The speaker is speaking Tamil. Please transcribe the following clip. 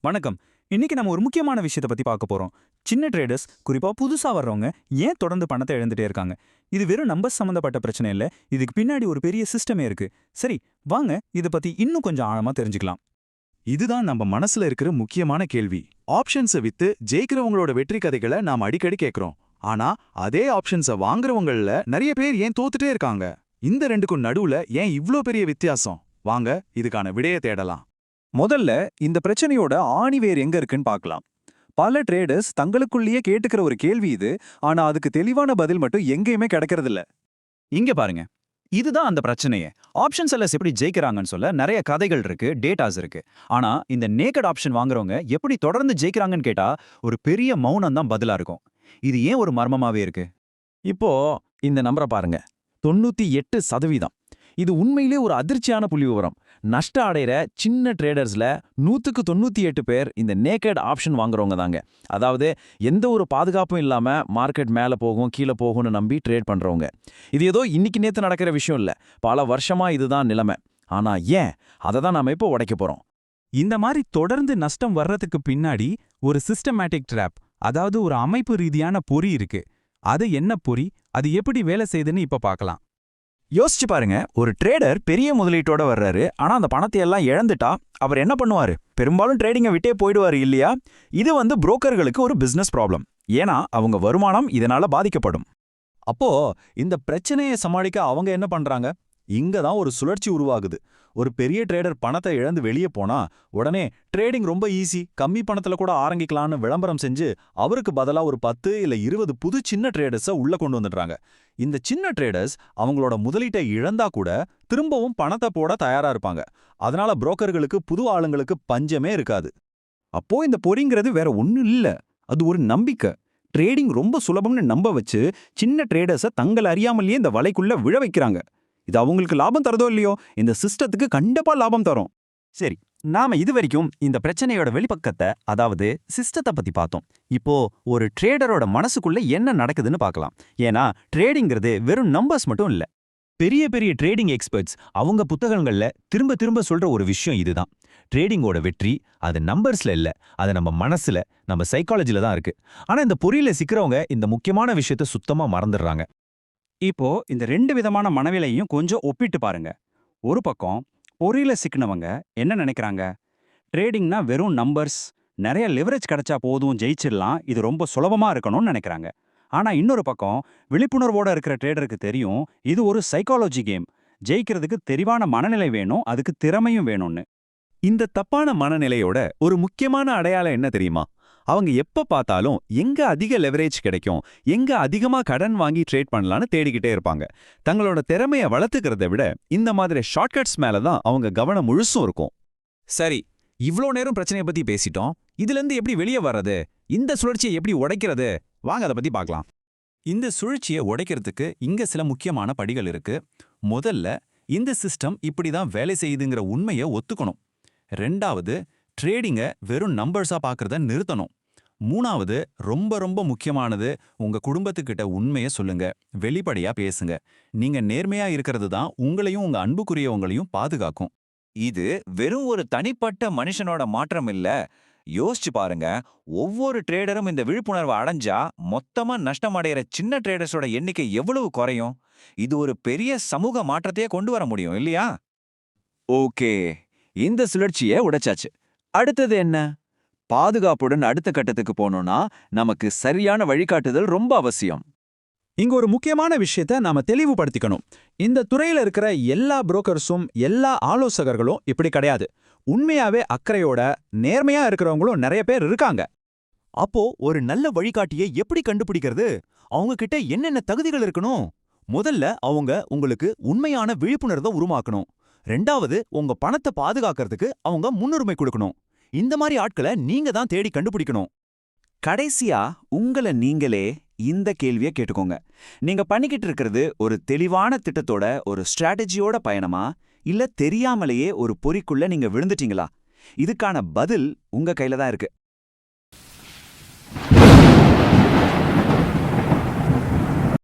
வணக்கம். இன்னைக்கு நம்ம ஒரு முக்கியமான விஷயத்தை பத்தி பார்க்க போறோம். சின்ன ட்ரேடர்ஸ், குறிப்பா புதுசா வர்றவங்க ஏன் தொடர்ந்து பணத்தை இழந்துட்டே இருக்காங்க? இது வெறும் நம்பர்ஸ் சம்பந்தப்பட்ட பிரச்சனை இல்ல. இதுக்கு பின்னாடி ஒரு பெரிய சிஸ்டமே இருக்கு. சரி, வாங்க இத பத்தி இன்னும் கொஞ்சம் ஆழமா தெரிஞ்சுக்கலாம். இதுதான் நம்ம மனசுல இருக்கிற முக்கியமான கேள்வி. ஆப்ஷன்ஸை வித்து ஜெயிக்கிறவங்களோட வெற்றி கதைகளை நாம் அடிக்கடி கேட்கிறோம். ஆனா அதே ஆப்ஷன்ஸை வாங்குறவங்கள நிறைய பேர் ஏன் தோத்துட்டே இருக்காங்க? இந்த ரெண்டுக்கும் நடுவுல ஏன் இவ்ளோ பெரிய வித்தியாசம்? வாங்க இதுக்கான விடையை தேடலாம். முதல்ல இந்த பிரச்சனையோட ஆணிவேர் எங்க இருக்குன்னு பார்க்கலாம். பல ட்ரேடர்ஸ் தங்களுக்குள்ளேயே கேட்டுக்கிற ஒரு கேள்வி இது. ஆனா அதுக்கு தெளிவான பதில் மட்டும் எங்கேயுமே கிடைக்கிறதில்ல. இங்க பாருங்க. இதுதான் அந்த பிரச்சனையே. ஆப்ஷன் செல்லர்ஸ் எப்படி ஜெயிக்கிறாங்கன்னு சொல்ல நிறைய கதைகள் இருக்கு, டேட்டாஸ் இருக்கு. ஆனா இந்த நேக்கட் ஆப்ஷன் வாங்குறவங்க எப்படி தொடர்ந்து ஜெயிக்கிறாங்கன்னு கேட்டா ஒரு பெரிய மௌனம் தான் பதிலா இருக்கும். இது ஏன் ஒரு மர்மமாவே இருக்கு? இப்போ இந்த நம்பரை பாருங்க, 98%. இது உண்மையிலே ஒரு அதிர்ச்சியான புள்ளிவிவரம். நஷ்ட அடைகிற சின்ன ட்ரேடர்ஸ்ல 198 பேர் இந்த நேக்கட் ஆப்ஷன் வாங்குறவங்க தாங்க. அதாவது எந்த ஒரு பாதுகாப்பும் இல்லாம மார்க்கெட் மேல போகும் கீழே போகும்னு நம்பி ட்ரேட் பண்றவங்க. இது ஏதோ இன்னைக்கு நேத்து நடக்கிற விஷயம் இல்ல, பல வருஷமா இதுதான் நிலைமை. ஆனா ஏன், அதை தான் நாம இப்போ உடைக்க போறோம். இந்த மாதிரி தொடர்ந்து நஷ்டம் வர்றதுக்கு பின்னாடி ஒரு சிஸ்டமேட்டிக் ட்ராப், அதாவது ஒரு அமைப்பு ரீதியான பொறி இருக்கு. அது என்ன பொறி, அது எப்படி வேலை செய்யுதுன்னு இப்ப பார்க்கலாம். யோசிச்சு பாருங்க, ஒரு ட்ரேடர் பெரிய முதலீட்டோட வர்றாரு. ஆனா அந்த பணத்தை எல்லாம் இழந்துட்டா அவர் என்ன பண்ணுவாரு? பெரும்பாலும் ட்ரேடிங்கை விட்டே போயிடுவாரு இல்லையா? இது புரோக்கர்களுக்கு ஒரு பிசினஸ் ப்ராப்ளம். ஏன்னா அவங்க வருமானம் இதனால பாதிக்கப்படும். அப்போ இந்த பிரச்சனையை சமாளிக்க அவங்க என்ன பண்றாங்க? இங்க தான் ஒரு சுழற்சி உருவாகுது. ஒரு பெரிய ட்ரேடர் பணத்தை இழந்து வெளியே போனா உடனே ட்ரேடிங் ரொம்ப ஈஸி, கம்மி பணத்துல கூட ஆரம்பிக்கலாம்னு விளம்பரம் செஞ்சு அவருக்கு பதிலா ஒரு 10 இல்ல 20 புது சின்ன ட்ரேடர்ஸை உள்ள கொண்டு வந்துடுறாங்க. இந்த சின்ன ட்ரேடர்ஸ் அவங்களோட முதலீட்டை இழந்தா கூட திரும்பவும் பணத்தை போட தயாரா இருப்பாங்க. அதனால புரோக்கர்களுக்கு புது ஆளுங்களுக்கு பஞ்சமே இருக்காது. அப்போ இந்த பொறிங்கிறது வேற ஒண்ணும் இல்ல, அது ஒரு நம்பிக்கை. ட்ரேடிங் ரொம்ப சுலபம்னு நம்ப வச்சு சின்ன ட்ரேடர்ஸை தங்கள் அறியாமலேயே இந்த வலைக்குள்ள விழ வைக்கிறாங்க. இது அவங்களுக்கு லாபம் தரதோ இல்லையோ, இந்த சிஸ்டத்துக்கு கண்டிப்பா லாபம் தரும். சரி, நாம இதுவரைக்கும் இந்த பிரச்சனையோட வெளிப்பக்கத்தை, அதாவது சிஸ்டத்தை பத்தி பார்த்தோம். இப்போ ஒரு ட்ரேடரோட மனசுக்குள்ள என்ன நடக்குதுன்னு பார்க்கலாம். ஏன்னா ட்ரேடிங்கிறது வெறும் நம்பர்ஸ் மட்டும் இல்ல. பெரிய பெரிய ட்ரேடிங் எக்ஸ்பர்ட்ஸ் அவங்க புத்தகங்கள்ல திரும்ப திரும்ப சொல்ற ஒரு விஷயம் இதுதான். ட்ரேடிங்கோட வெற்றி அது நம்பர்ஸ்ல இல்ல, அது நம்ம மனசுல, நம்ம சைக்காலஜில தான் இருக்கு. ஆனா இந்த பொறியில சிக்கிறவங்க இந்த முக்கியமான விஷயத்த சுத்தமா மறந்துடுறாங்க. இப்போ இந்த 2 விதமான மனநிலையும் கொஞ்சம் ஒப்பிட்டு பாருங்க. ஒரு பக்கம் பொறியில சிக்கினவங்க என்ன நினைக்கிறாங்க? ட்ரேடிங்னா வெறும் நம்பர்ஸ், நிறைய லிவரேஜ் கிடைச்சா போதும், ஜெயிச்சிடலாம், இது ரொம்ப சுலபமா இருக்கணும்னு நினைக்கிறாங்க. ஆனா இன்னொரு பக்கம் விழிப்புணர்வோட இருக்கிற ட்ரேடருக்கு தெரியும் இது ஒரு சைக்காலஜி கேம். ஜெயிக்கிறதுக்கு தெளிவான மனநிலை வேணும், அதுக்கு திறமையும் வேணும்னு. இந்த தப்பான மனநிலையோட ஒரு முக்கியமான அடையாளம் என்ன தெரியுமா? அவங்க எப்ப பார்த்தாலும் எங்க அதிக லெவரேஜ் கிடைக்கும், எங்க அதிகமா கடன் வாங்கி ட்ரேட் பண்ணலான்னு தேடிக்கிட்டே இருப்பாங்க. தங்களோட திறமையை வளர்த்துக்கிறத விட இந்த மாதிரி ஷார்ட்கட்ஸ் மேல தான் அவங்க கவனம் முழுசும் இருக்கும். சரி, இவ்ளோ நேரம் பிரச்சனையை பத்தி பேசிட்டோம். இதுல இருந்து எப்படி வெளியே வர்றது? இந்த சுழற்சியை எப்படி உடைக்கிறது? வாங்க அதை பத்தி பார்க்கலாம். இந்த சுழற்சியை உடைக்கிறதுக்கு இங்க சில முக்கியமான படிகள் இருக்கு. முதல்ல, இந்த சிஸ்டம் இப்படிதான் வேலை செய்யுதுங்கிற உண்மையை ஒத்துக்கணும். ரெண்டாவது, ட்ரேடிங்கை வெறும் நம்பர்ஸா பார்க்கறத நிறுத்தணும். மூணாவது, ரொம்ப ரொம்ப முக்கியமானது, உங்க குடும்பத்துக்கிட்ட உண்மையை சொல்லுங்க, வெளிப்படையா பேசுங்க. நீங்க நேர்மையா இருக்கிறது தான் உங்களையும் உங்க அன்புக்குரியவங்களையும் பாதுகாக்கும். இது வெறும் ஒரு தனிப்பட்ட மனுஷனோட மாற்றம் இல்ல. யோசிச்சு பாருங்க, ஒவ்வொரு ட்ரேடரும் இந்த விழிப்புணர்வை அடைஞ்சா மொத்தமா நஷ்டம் அடைகிற சின்ன ட்ரேடர்ஸோட எண்ணிக்கை எவ்வளவு குறையும்? இது ஒரு பெரிய சமூக மாற்றத்தையே கொண்டு வர முடியும் இல்லையா? ஓகே, இந்த சுழற்சியை உடைச்சாச்சு. அடுத்தது என்ன? பாதுகாப்புடன் அடுத்த கட்டத்துக்கு போனோம்னா நமக்கு சரியான வழிகாட்டுதல் ரொம்ப அவசியம். இங்க ஒரு முக்கியமான விஷயத்த நாம தெளிவுபடுத்திக்கணும். இந்த துறையில இருக்கிற எல்லா புரோக்கர்ஸும் எல்லா ஆலோசகர்களும் இப்படி கிடையாது. உண்மையாவே அக்கறையோட நேர்மையா இருக்கிறவங்களும் நிறைய பேர் இருக்காங்க. அப்போ ஒரு நல்ல வழிகாட்டியை எப்படி கண்டுபிடிக்கிறது? அவங்க கிட்ட என்னென்ன தகுதிகள் இருக்கணும்? முதல்ல அவங்க உங்களுக்கு உண்மையான விழிப்புணர்வை உருவாக்கணும். ரெண்டாவது, உங்க பணத்தை பாதுகாக்கிறதுக்கு அவங்க முன்னுரிமை கொடுக்கணும். இந்த மாதிரி ஆட்களை நீங்க தான் தேடி கண்டுபிடிக்கணும். கடைசியா உங்களை நீங்களே இந்த கேள்வியை கேட்டுக்கோங்க. நீங்க பண்ணிக்கிட்டு இருக்கிறது ஒரு தெளிவான திட்டத்தோட, ஒரு ஸ்ட்ராட்டஜியோட பயணமா, இல்ல தெரியாமலேயே ஒரு பொறிக்குள்ள நீங்க விழுந்துட்டீங்களா? இதுக்கான பதில் உங்க கையில தான் இருக்கு.